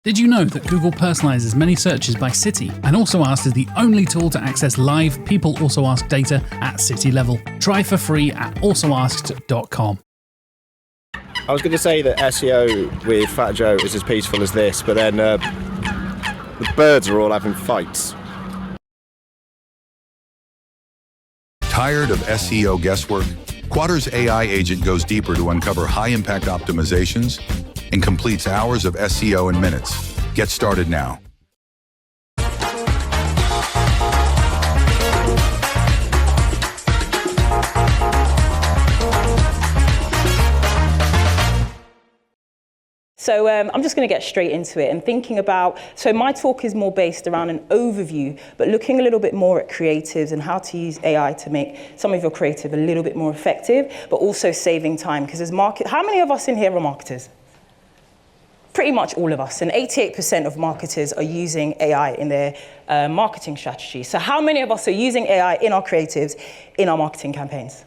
Did you know that Google personalizes many searches by city and Also Asked is the only tool to access live People Also Asked data at city level? Try for free at alsoasked.com. I was going to say that SEO with Fat Joe is as peaceful as this, but then the birds are all having fights. Tired of SEO guesswork? Quadra's AI agent goes deeper to uncover high-impact optimizations and completes hours of SEO in minutes. Get started now. So I'm just going to get straight into it and thinking about, so my talk is more based around an overview, but looking a little bit more at creatives and how to use AI to make some of your creative a little bit more effective, but also saving time. Because how many of us in here are marketers? Pretty much all of us, and 88% of marketers are using AI in their marketing strategy. So how many of us are using AI in our creatives, in our marketing campaigns?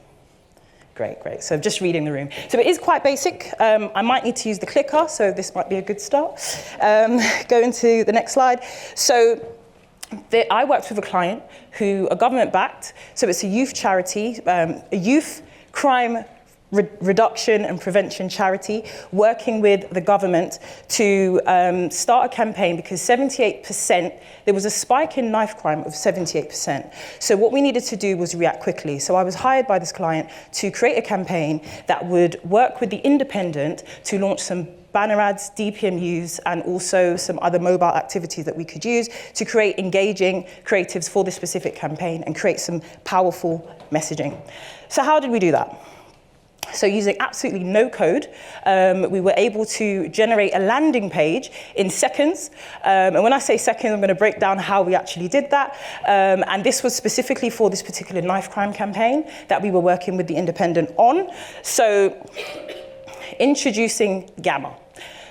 Great, great. So just reading the room. So it is quite basic. I might need to use the clicker, so this might be a good start. Go into the next slide. So I worked with a client who are government-backed. So it's a youth charity, a youth crime reduction and prevention charity, working with the government to start a campaign because 78%, there was a spike in knife crime of 78%. So what we needed to do was react quickly. So I was hired by this client to create a campaign that would work with the Independent to launch some banner ads, DPMUs, and also some other mobile activities that we could use to create engaging creatives for this specific campaign and create some powerful messaging. So how did we do that? So using absolutely no code, we were able to generate a landing page in seconds. And when I say seconds, I'm going to break down how we actually did that. And this was specifically for this particular knife crime campaign that we were working with the Independent on. So introducing Gamma.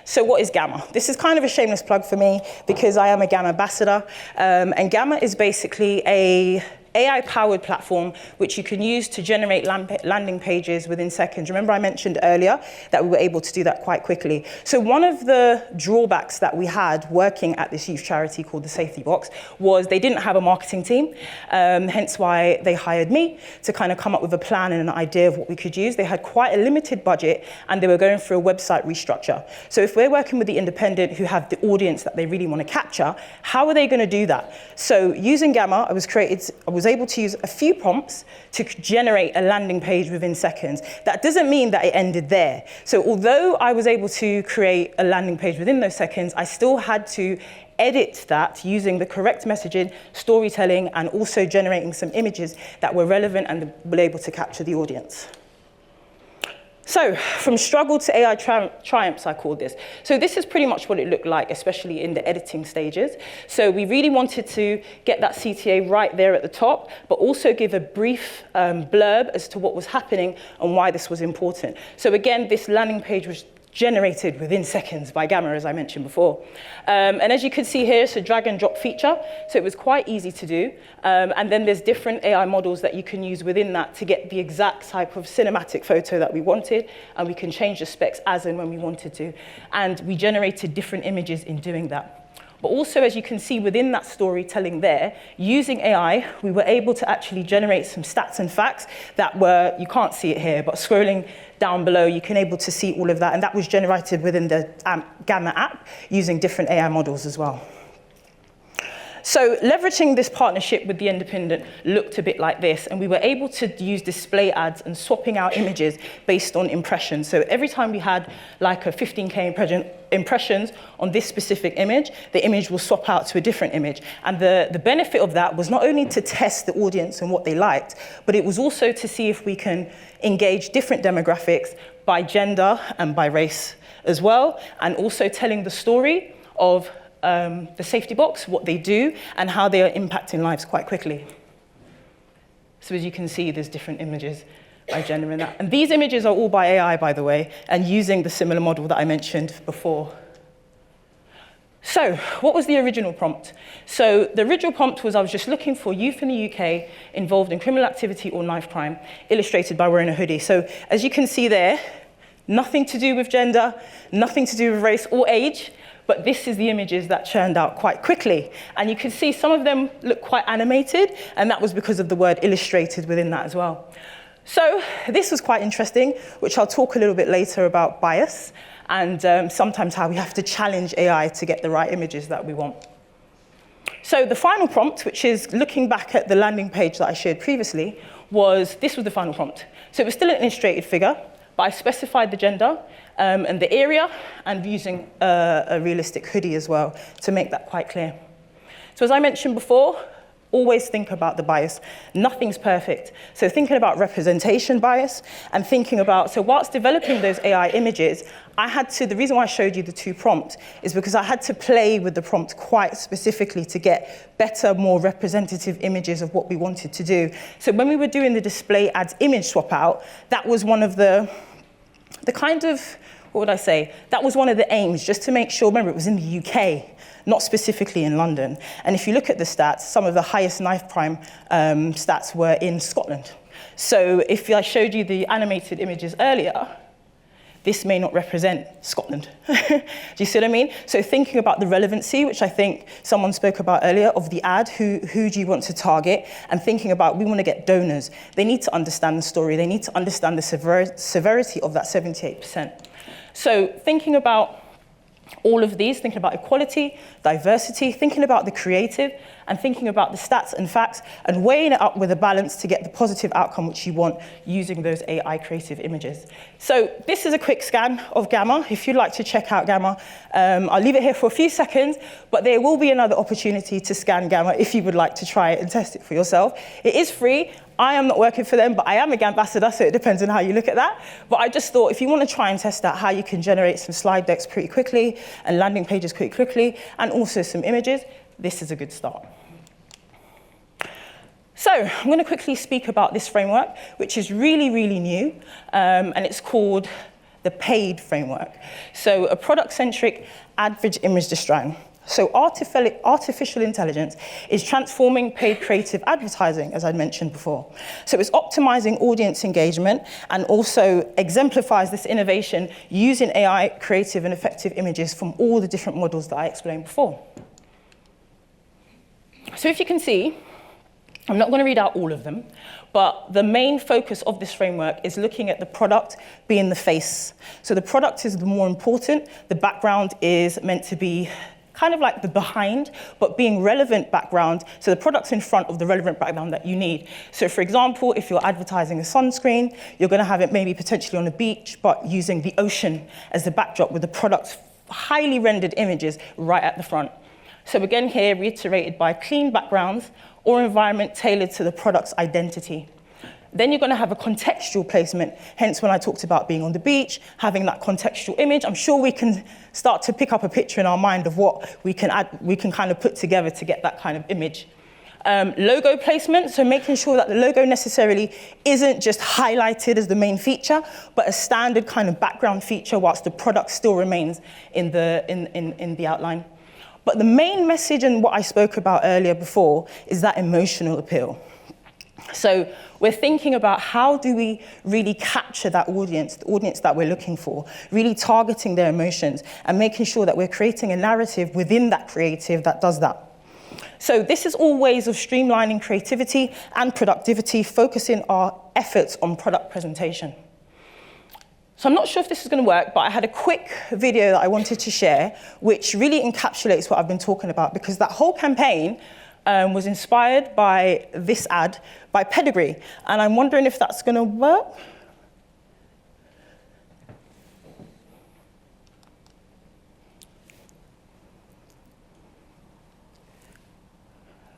So what is Gamma? This is kind of a shameless plug for me because I am a Gamma ambassador. And Gamma is basically a AI-powered platform which you can use to generate landing pages within seconds. Remember I mentioned earlier that we were able to do that quite quickly. So one of the drawbacks that we had working at this youth charity called the Safety Box was they didn't have a marketing team, hence why they hired me to kind of come up with a plan and an idea of what we could use. They had quite a limited budget and they were going through a website restructure. So if we're working with the Independent who have the audience that they really want to capture, how are they going to do that? So using Gamma, I was able to use a few prompts to generate a landing page within seconds. That doesn't mean that it ended there. So although I was able to create a landing page within those seconds, I still had to edit that using the correct messaging, storytelling, and also generating some images that were relevant and were able to capture the audience. So from struggle to AI triumphs, I called this. So this is pretty much what it looked like, especially in the editing stages. So we really wanted to get that CTA right there at the top, but also give a brief blurb as to what was happening and why this was important. So again, this landing page was generated within seconds by Gamma, as I mentioned before. And as you can see here, it's a drag and drop feature, so it was quite easy to do. And then there's different AI models that you can use within that to get the exact type of cinematic photo that we wanted, and we can change the specs as and when we wanted to. And we generated different images in doing that. But also, as you can see within that storytelling there, using AI, we were able to actually generate some stats and facts that were, you can't see it here, but scrolling down below, you can able to see all of that. And that was generated within the Gamma app using different AI models as well. So leveraging this partnership with the Independent looked a bit like this, and we were able to use display ads and swapping out images based on impressions. So every time we had like a 15K impressions on this specific image, the image will swap out to a different image. And the benefit of that was not only to test the audience and what they liked, but it was also to see if we can engage different demographics by gender and by race as well, and also telling the story of the Safety Box, what they do, and how they are impacting lives quite quickly. So as you can see, there's different images by gender in that. And these images are all by AI, by the way, and using the similar model that I mentioned before. So what was the original prompt? So the original prompt was I was just looking for youth in the UK involved in criminal activity or knife crime, illustrated by wearing a hoodie. So as you can see there, nothing to do with gender, nothing to do with race or age, but this is the images that churned out quite quickly. And you can see some of them look quite animated, and that was because of the word illustrated within that as well. So this was quite interesting, which I'll talk a little bit later about bias, and sometimes how we have to challenge AI to get the right images that we want. So the final prompt, which is looking back at the landing page that I shared previously, this was the final prompt. So it was still an illustrated figure, but I specified the gender and the area, and using a realistic hoodie as well to make that quite clear. So as I mentioned before, always think about the bias. Nothing's perfect. So thinking about representation bias and thinking about, so whilst developing those AI images, the reason why I showed you the two prompts is because I had to play with the prompt quite specifically to get better, more representative images of what we wanted to do. So when we were doing the display ads image swap out, that was one of the kind of, what would I say? That was one of the aims, just to make sure, remember it was in the UK, not specifically in London. And if you look at the stats, some of the highest knife crime stats were in Scotland. So if I showed you the animated images earlier, this may not represent Scotland. Do you see what I mean? So thinking about the relevancy, which I think someone spoke about earlier, of the ad, who do you want to target, and thinking about, we want to get donors. They need to understand the story. They need to understand the severity of that 78%. So thinking about all of these, thinking about equality, diversity, thinking about the creative, and thinking about the stats and facts, and weighing it up with a balance to get the positive outcome which you want using those AI creative images. So this is a quick scan of Gamma. If you'd like to check out Gamma, I'll leave it here for a few seconds, but there will be another opportunity to scan Gamma if you would like to try it and test it for yourself. It is free. I am not working for them, but I am a Gamma ambassador, so it depends on how you look at that. But I just thought, if you want to try and test out how you can generate some slide decks pretty quickly and landing pages pretty quickly, and also some images, this is a good start. So I'm going to quickly speak about this framework, which is really, really new, and it's called the PAID framework. So a product-centric average image design. So artificial intelligence is transforming paid creative advertising, as I mentioned before. So it's optimizing audience engagement and also exemplifies this innovation using AI creative and effective images from all the different models that I explained before. So if you can see, I'm not going to read out all of them, but the main focus of this framework is looking at the product being the face. So the product is the more important. The background is meant to be kind of like the behind, but being relevant background. So the product's in front of the relevant background that you need. So for example, if you're advertising a sunscreen, you're going to have it maybe potentially on a beach, but using the ocean as the backdrop with the product's highly rendered images right at the front. So again here, reiterated by clean backgrounds or environment tailored to the product's identity. Then you're going to have a contextual placement, hence when I talked about being on the beach, having that contextual image. I'm sure we can start to pick up a picture in our mind of what we can kind of put together to get that kind of image. Logo placement, so making sure that the logo necessarily isn't just highlighted as the main feature, but a standard kind of background feature whilst the product still remains in the outline. But the main message and what I spoke about earlier before is that emotional appeal. So we're thinking about how do we really capture that audience, the audience that we're looking for, really targeting their emotions and making sure that we're creating a narrative within that creative that does that. So this is all ways of streamlining creativity and productivity, focusing our efforts on product presentation. So I'm not sure if this is going to work, but I had a quick video that I wanted to share, which really encapsulates what I've been talking about, because that whole campaign was inspired by this ad by Pedigree. And I'm wondering if that's going to work.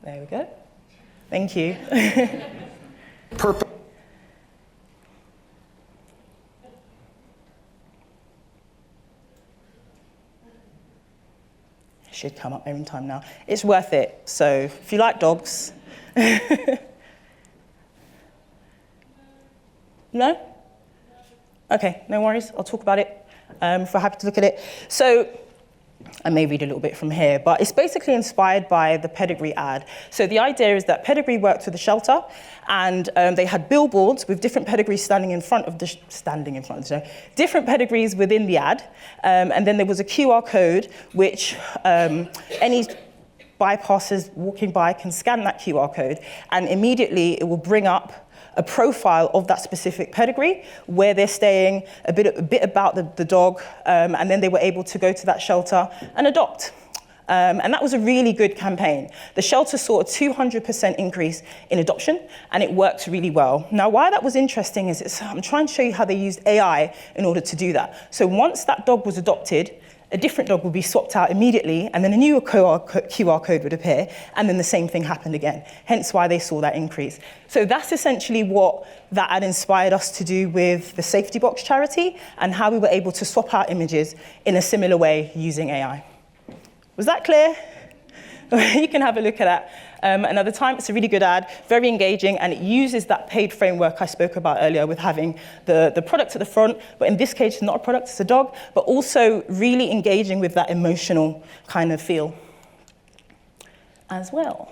There we go. Thank you. Should come up every time now. It's worth it. So if you like dogs. No? Okay, no worries. I'll talk about it if we're happy to look at it. So I may read a little bit from here, but it's basically inspired by the Pedigree ad. So the idea is that Pedigree worked with a shelter, and they had billboards with different pedigrees standing in front of the show, different pedigrees within the ad, and then there was a QR code which any bypassers walking by can scan that QR code, and immediately it will bring up a profile of that specific pedigree, where they're staying, a bit about the dog, and then they were able to go to that shelter and adopt. And that was a really good campaign. The shelter saw a 200% increase in adoption, and it worked really well. Now, why that was interesting is I'm trying to show you how they used AI in order to do that. So once that dog was adopted, a different dog would be swapped out immediately, and then a new QR code would appear, and then the same thing happened again, hence why they saw that increase. So that's essentially what that ad inspired us to do with the Safety Box charity, and how we were able to swap out images in a similar way using AI. Was that clear? You can have a look at that another time. It's a really good ad, very engaging, and it uses that paid framework I spoke about earlier with having the product at the front, but in this case, it's not a product, it's a dog, but also really engaging with that emotional kind of feel as well.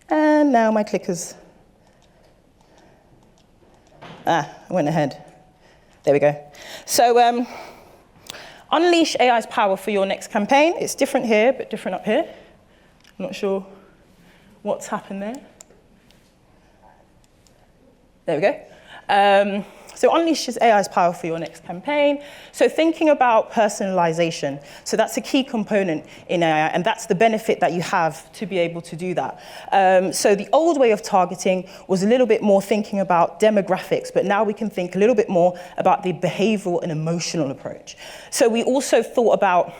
And now my clickers. I went ahead. There we go. So, unleash AI's power for your next campaign. It's different here, but different up here. I'm not sure what's happened there. There we go. So unleashes AI's power for your next campaign. So thinking about personalisation. So that's a key component in AI, and that's the benefit that you have to be able to do that. So the old way of targeting was a little bit more thinking about demographics, but now we can think a little bit more about the behavioural and emotional approach. So we also thought about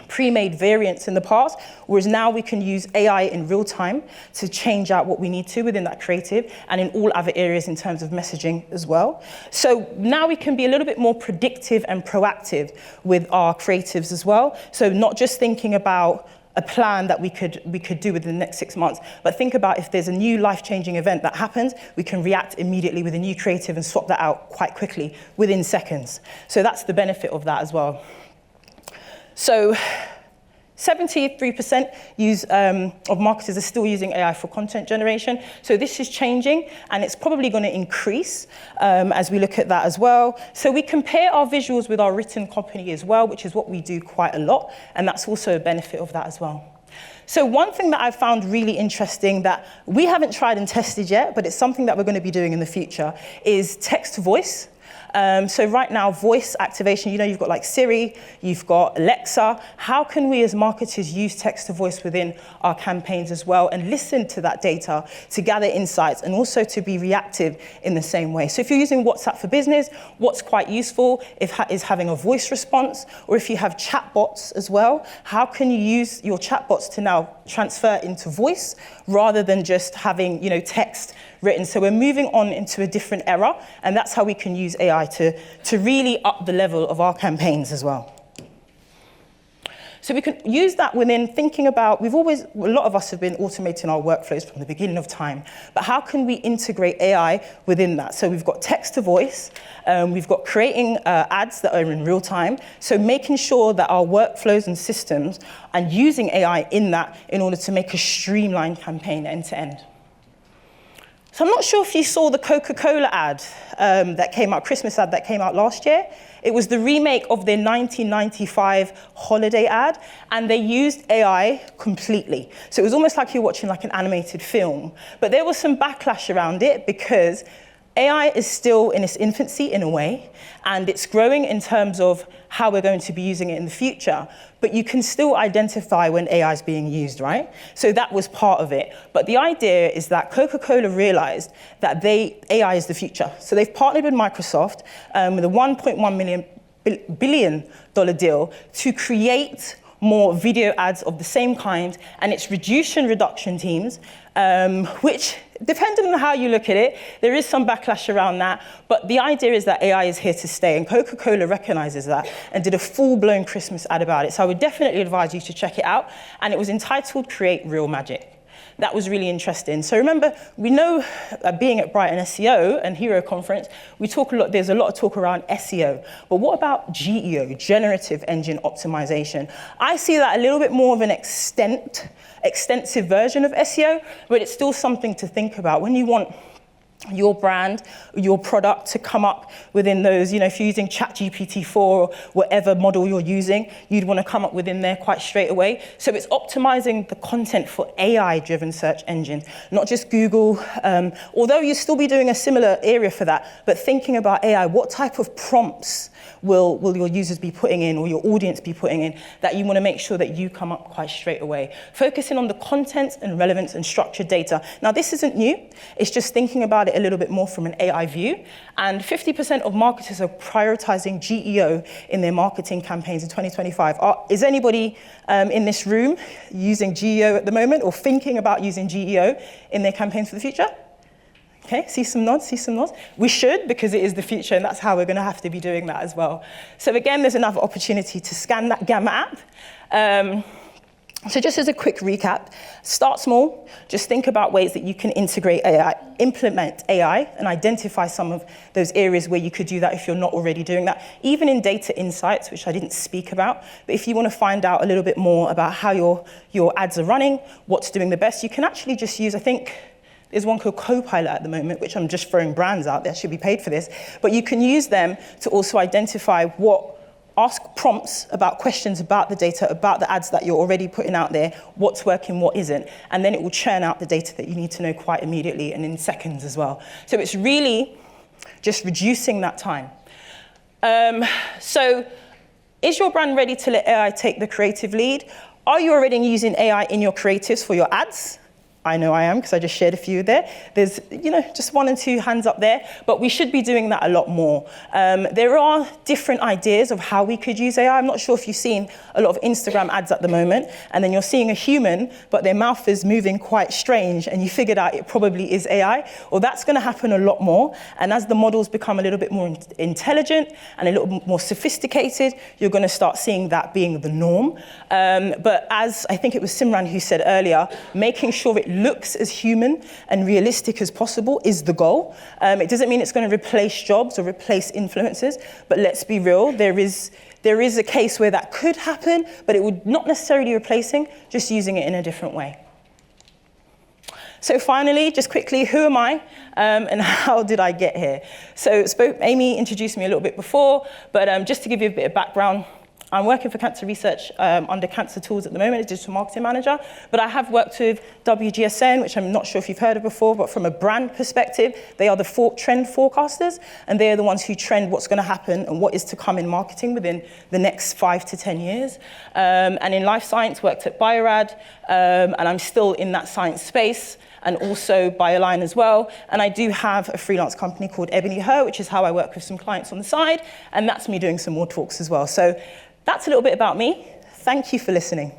pre-made variants in the past, whereas now we can use AI in real time to change out what we need to within that creative and in all other areas in terms of messaging as well. So now we can be a little bit more predictive and proactive with our creatives as well. So not just thinking about a plan that we could do within the next 6 months, but think about if there's a new life-changing event that happens, we can react immediately with a new creative and swap that out quite quickly within seconds. So that's the benefit of that as well. So 73% of marketers are still using AI for content generation. So this is changing, and it's probably going to increase as we look at that as well. So we compare our visuals with our written copy as well, which is what we do quite a lot, and that's also a benefit of that as well. So one thing that I've found really interesting that we haven't tried and tested yet, but it's something that we're going to be doing in the future, is text to voice. So right now, voice activation, you've got like Siri, you've got Alexa. How can we as marketers use text to voice within our campaigns as well and listen to that data to gather insights and also to be reactive in the same way? So if you're using WhatsApp for Business, what's quite useful is having a voice response, or if you have chatbots as well, how can you use your chatbots to now transfer into voice rather than just having text written? So we're moving on into a different era, and that's how we can use AI to really up the level of our campaigns as well. So we can use that within thinking about, a lot of us have been automating our workflows from the beginning of time, but how can we integrate AI within that? So we've got text to voice, we've got creating ads that are in real time, so making sure that our workflows and systems and using AI in that in order to make a streamlined campaign end to end. So I'm not sure if you saw the Coca-Cola ad that came out, Christmas ad that came out last year. It was the remake of their 1995 holiday ad, and they used AI completely. So it was almost like you're watching like an animated film. But there was some backlash around it because AI is still in its infancy in a way, and it's growing in terms of how we're going to be using it in the future. But you can still identify when AI is being used, right? So that was part of it. But the idea is that Coca-Cola realized that AI is the future. So they've partnered with Microsoft with a $1.1 billion deal to create more video ads of the same kind, and it's reduction teams, which, depending on how you look at it, there is some backlash around that, but the idea is that AI is here to stay, and Coca-Cola recognizes that and did a full-blown Christmas ad about it. So I would definitely advise you to check it out, and it was entitled Create Real Magic. That was really interesting. So remember, we know being at Brighton SEO and Hero Conference, we talk a lot, there's a lot of talk around SEO, but what about GEO, Generative Engine Optimization? I see that a little bit more of an extensive version of SEO, but it's still something to think about. When you want your brand, your product to come up within those, if you're using ChatGPT-4 or whatever model you're using, you'd want to come up within there quite straight away. So it's optimizing the content for AI-driven search engines, not just Google, although you'll still be doing a similar area for that, but thinking about AI, what type of prompts will your users be putting in or your audience be putting in that you want to make sure that you come up quite straight away. Focusing on the content and relevance and structured data. Now, this isn't new. It's just thinking about it a little bit more from an AI view. And 50% of marketers are prioritizing GEO in their marketing campaigns in 2025. Is anybody in this room using GEO at the moment or thinking about using GEO in their campaigns for the future? Okay, see some nods. We should, because it is the future, and that's how we're going to have to be doing that as well. So again, there's another opportunity to scan that Gamma app. So just as a quick recap, start small. Just think about ways that you can integrate AI, implement AI, and identify some of those areas where you could do that if you're not already doing that. Even in data insights, which I didn't speak about, but if you want to find out a little bit more about how your ads are running, what's doing the best, you can actually just use, I think, there's one called Copilot at the moment, which I'm just throwing brands out there, should be paid for this. But you can use them to also identify ask prompts about questions about the data, about the ads that you're already putting out there, what's working, what isn't. And then it will churn out the data that you need to know quite immediately and in seconds as well. So it's really just reducing that time. So is your brand ready to let AI take the creative lead? Are you already using AI in your creatives for your ads? I know I am, because I just shared a few there. There's, just 1 and 2 hands up there, but we should be doing that a lot more. There are different ideas of how we could use AI. I'm not sure if you've seen a lot of Instagram ads at the moment, and then you're seeing a human, but their mouth is moving quite strange, and you figured out it probably is AI. Well, that's going to happen a lot more, and as the models become a little bit more intelligent and a little bit more sophisticated, you're going to start seeing that being the norm. But as I think it was Simran who said earlier, making sure it looks as human and realistic as possible is the goal. It doesn't mean it's going to replace jobs or replace influencers, but let's be real, there is a case where that could happen, but it would not necessarily be replacing, just using it in a different way. So finally, just quickly, who am I and how did I get here? So Amy introduced me a little bit before, but just to give you a bit of background, I'm working for cancer research under Cancer Tools at the moment as digital marketing manager, but I have worked with WGSN, which I'm not sure if you've heard of before, but from a brand perspective, they are the trend forecasters, and they are the ones who trend what's going to happen and what is to come in marketing within the next 5 to 10 years. And in life science, worked at Biorad, and I'm still in that science space, and also BioLine as well. And I do have a freelance company called Ebony Her, which is how I work with some clients on the side, and that's me doing some more talks as well. So that's a little bit about me. Thank you for listening.